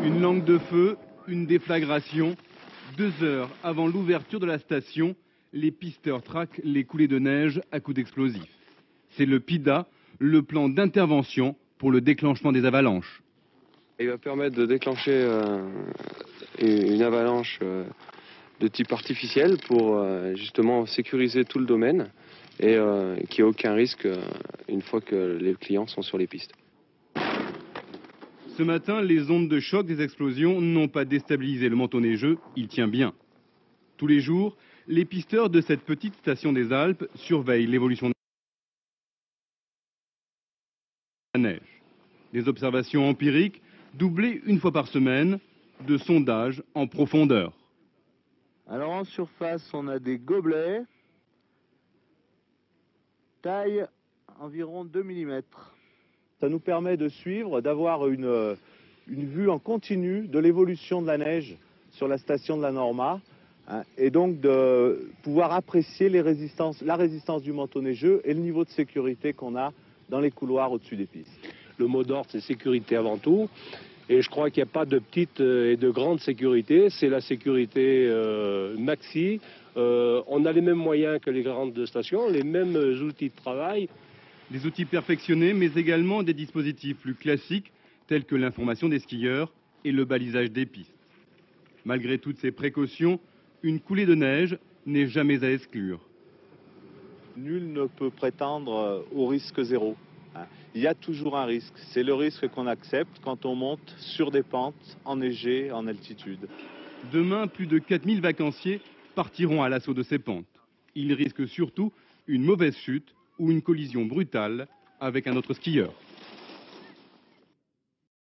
Une langue de feu, une déflagration. 2 heures avant l'ouverture de la station, les pisteurs traquent les coulées de neige à coups d'explosifs. C'est le PIDA, le plan d'intervention pour le déclenchement des avalanches. Il va permettre de déclencher une avalanche de type artificiel pour justement sécuriser tout le domaine et qu'il n'y ait aucun risque une fois que les clients sont sur les pistes. Ce matin, les ondes de choc des explosions n'ont pas déstabilisé le manteau neigeux, il tient bien. Tous les jours, les pisteurs de cette petite station des Alpes surveillent l'évolution de la neige. Des observations empiriques doublées une fois par semaine de sondages en profondeur. Alors en surface, on a des gobelets, taille environ 2 mm. Ça nous permet de suivre, d'avoir une vue en continu de l'évolution de la neige sur la station de la Norma, hein, et donc de pouvoir apprécier la résistance du manteau neigeux et le niveau de sécurité qu'on a dans les couloirs au-dessus des pistes. Le mot d'ordre, c'est sécurité avant tout. Et je crois qu'il n'y a pas de petite et de grande sécurité. C'est la sécurité maxi. On a les mêmes moyens que les grandes stations, les mêmes outils de travail. Des outils perfectionnés, mais également des dispositifs plus classiques, tels que l'information des skieurs et le balisage des pistes. Malgré toutes ces précautions, une coulée de neige n'est jamais à exclure. Nul ne peut prétendre au risque zéro. Il y a toujours un risque. C'est le risque qu'on accepte quand on monte sur des pentes enneigées en altitude. Demain, plus de 4000 vacanciers partiront à l'assaut de ces pentes. Ils risquent surtout une mauvaise chute ou une collision brutale avec un autre skieur.